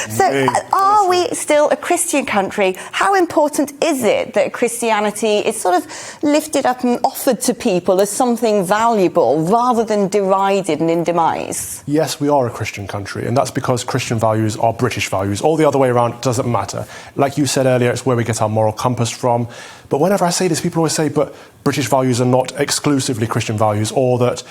So are we still a Christian country? How important is it that Christianity is sort of lifted up and offered to people as something valuable rather than derided and in demise? Yes, we are a Christian country, and that's because Christian values are British values. All the other way around doesn't matter. Like you said earlier, it's where we get our moral compass from. But whenever I say this, people always say, but British values are not exclusively Christian values, or that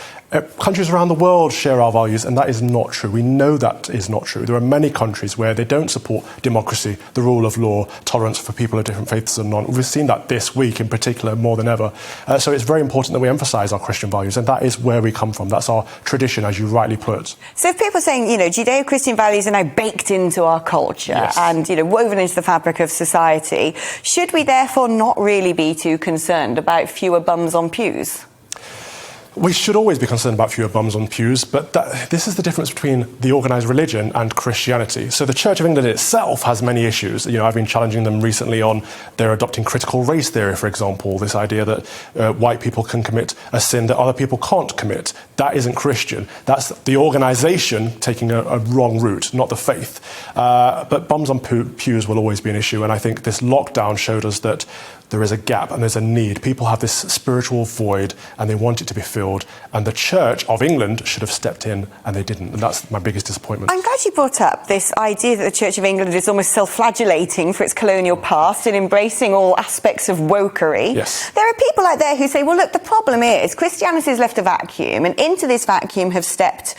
countries around the world share our values, and that is not true. We know that is not true. There are many countries where they don't support democracy, the rule of law, tolerance for people of different faiths and none. We've seen that this week in particular more than ever. So it's very important that we emphasise our Christian values, and that is where we come from. That's our tradition, as you rightly put. So if people are saying, Judeo-Christian values are now baked into our culture, yes, and, woven into the fabric of society, should we therefore not really be too concerned about fewer bums on pews? We should always be concerned about fewer bums on pews, but this is the difference between the organised religion and Christianity. So the Church of England itself has many issues. I've been challenging them recently on their adopting critical race theory, for example, this idea that white people can commit a sin that other people can't commit. That isn't Christian. That's the organisation taking a wrong route, not the faith. But bums on pews will always be an issue, and I think this lockdown showed us that there is a gap and there's a need. People have this spiritual void and they want it to be filled, and the Church of England should have stepped in, and they didn't, and that's my biggest disappointment. I'm glad you brought up this idea that the Church of England is almost self-flagellating for its colonial past and embracing all aspects of wokery. Yes. There are people out there who say, well, look, the problem is Christianity has left a vacuum, and into this vacuum have stepped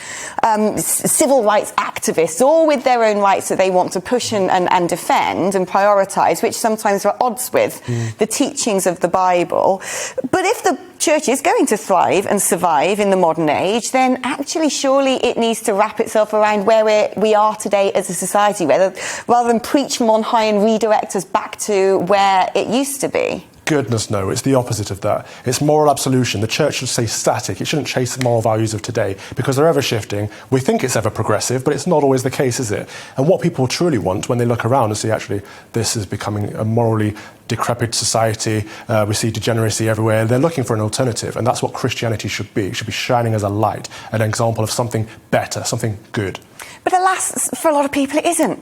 civil rights activists, all with their own rights that they want to push and defend and prioritise, which sometimes are at odds with the teachings of the Bible. But if the Church is going to thrive and survive in the modern age, then actually surely it needs to wrap itself around where we are today as a society, rather than preach from on high and redirect us back to where it used to be. Goodness no, it's the opposite of that. It's moral absolution. The Church should stay static. It shouldn't chase the moral values of today because they're ever shifting. We think it's ever progressive, but it's not always the case, is it? And what people truly want when they look around and see actually this is becoming a morally decrepit society, we see degeneracy everywhere, they're looking for an alternative, and that's what Christianity should be. It should be shining as a light, an example of something better, something good. But alas, for a lot of people it isn't.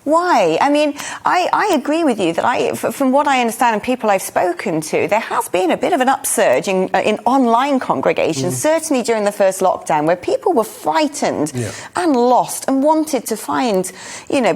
Why? I mean, I agree with you that from what I understand and people I've spoken to, there has been a bit of an upsurge in online congregations, certainly during the first lockdown, where people were frightened and lost and wanted to find,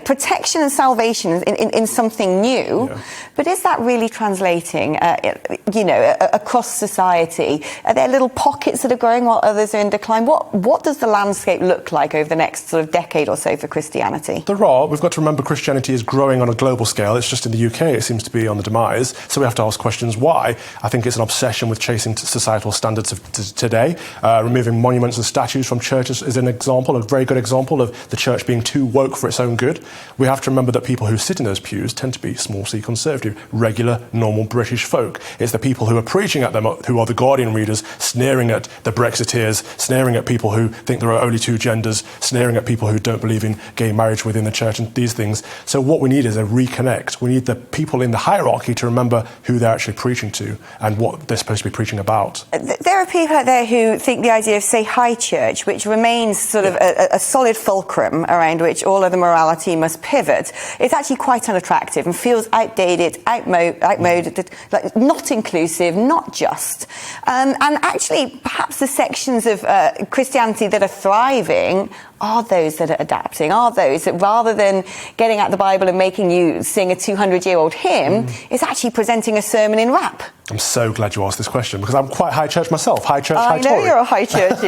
protection and salvation in something new. Yeah. But is that really translating, across society? Are there little pockets that are growing while others are in decline? What does the landscape look like over the next sort of decade or so for Christianity? There are. We've got to remember Christianity is growing on a global scale. It's just in the UK it seems to be on the demise. So we have to ask questions why. I think it's an obsession with chasing societal standards of today. Removing monuments and statues from churches is an example, a very good example of the church being too woke for its own good. We have to remember that people who sit in those pews tend to be small c conservative, regular, normal British folk. It's the people who are preaching at them who are the Guardian readers, sneering at the Brexiteers, sneering at people who think there are only two genders, sneering at people who don't believe in gay marriage within the church and these things. So what we need is a reconnect. We need the people in the hierarchy to remember who they're actually preaching to and what they're supposed to be preaching about. There are people out there who think the idea of, say, high church, which remains sort of a solid fulcrum around which all other morality must pivot, is actually quite unattractive and feels outdated, outmoded, like not inclusive, not just. And actually, perhaps the sections of Christianity that are thriving are those that are adapting, are those that rather than getting out the Bible and making you sing a 200-year-old hymn, is actually presenting a sermon in rap. I'm so glad you asked this question because I'm quite high church myself, high church, high Tory. I know you're a high churchy.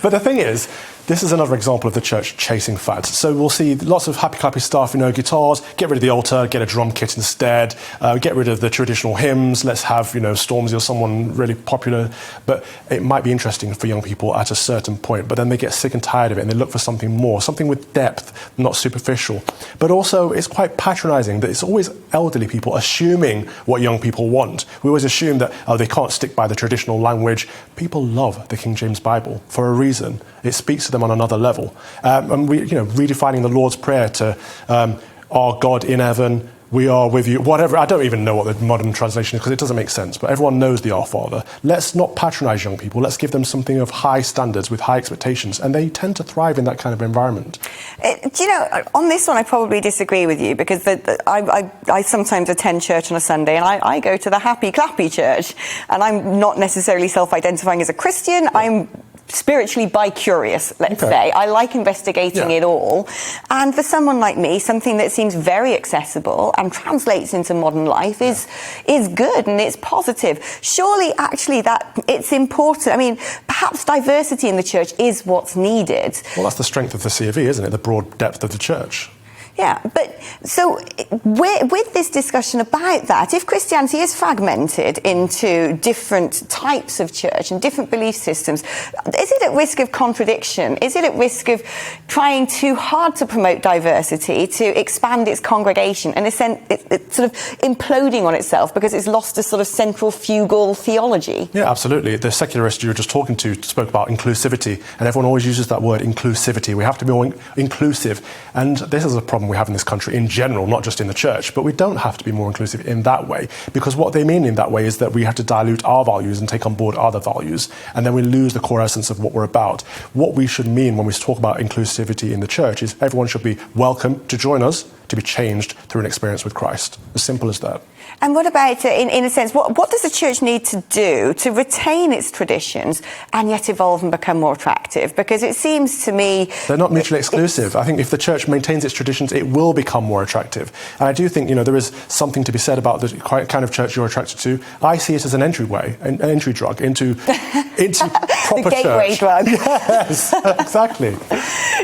But the thing is, this is another example of the church chasing fads. So we'll see lots of happy clappy stuff, guitars, get rid of the altar, get a drum kit instead, get rid of the traditional hymns, let's have, Stormzy or someone really popular. But it might be interesting for young people at a certain point, but then they get sick and tired of it and they look for something more, something with depth, not superficial. But also it's quite patronising that it's always elderly people assuming what young people want. We always assume that, they can't stick by the traditional language. People love the King James Bible for a reason. It speaks to them on another level. And we, redefining the Lord's Prayer to our God in heaven, we are with you, whatever. I don't even know what the modern translation is because it doesn't make sense, but everyone knows the Our Father. Let's not patronise young people. Let's give them something of high standards with high expectations, and they tend to thrive in that kind of environment. Do you know, on this one I probably disagree with you because I sometimes attend church on a Sunday and I go to the happy, clappy church, and I'm not necessarily self-identifying as a Christian. I'm spiritually bi-curious, let's say. I like investigating it all. And for someone like me, something that seems very accessible and translates into modern life is good and it's positive. Surely, actually, that it's important. I mean, perhaps diversity in the church is what's needed. Well, that's the strength of the C of E, isn't it? The broad depth of the church. Yeah, but so with this discussion about that, if Christianity is fragmented into different types of church and different belief systems, is it at risk of contradiction? Is it at risk of trying too hard to promote diversity, to expand its congregation, and it's sort of imploding on itself because it's lost a sort of centrifugal theology? Yeah, absolutely. The secularist you were just talking to spoke about inclusivity, and everyone always uses that word inclusivity. We have to be more inclusive, and this is a problem we have in this country in general, not just in the church, but we don't have to be more inclusive in that way, because what they mean in that way is that we have to dilute our values and take on board other values, and then we lose the core essence of what we're about. What we should mean when we talk about inclusivity in the church is everyone should be welcome to join us, to be changed through an experience with Christ. As simple as that. And what about, in a sense, what does the church need to do to retain its traditions and yet evolve and become more attractive? Because it seems to me... They're not mutually exclusive. I think if the church maintains its traditions, it will become more attractive. And I do think, there is something to be said about the kind of church you're attracted to. I see it as an entryway, an entry drug into proper the gateway church. drug. Yes, exactly.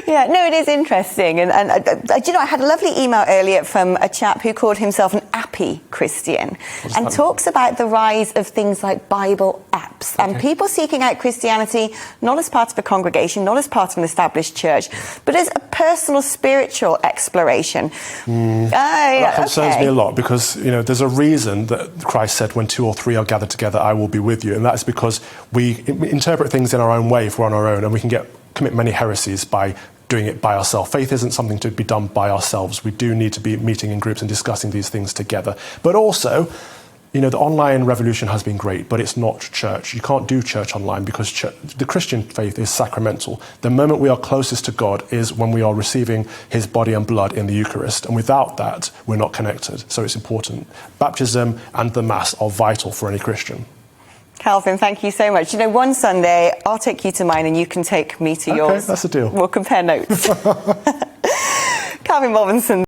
Yeah, no, it is interesting. And I had a lovely email earlier from a chap who called himself an appy Christian and talks about the rise of things like Bible apps and people seeking out Christianity not as part of a congregation, not as part of an established church, but as a personal spiritual exploration. That concerns me a lot because, there's a reason that Christ said when 2 or 3 are gathered together, I will be with you. And that's because we interpret things in our own way if we're on our own, and we can commit many heresies by doing it by ourselves. Faith isn't something to be done by ourselves. We do need to be meeting in groups and discussing these things together. But also, the online revolution has been great, but it's not church. You can't do church online because the Christian faith is sacramental. The moment we are closest to God is when we are receiving his body and blood in the Eucharist. And without that, we're not connected. So it's important. Baptism and the Mass are vital for any Christian. Calvin, thank you so much. One Sunday, I'll take you to mine and you can take me to yours. Okay, that's a deal. We'll compare notes. Calvin Robinson.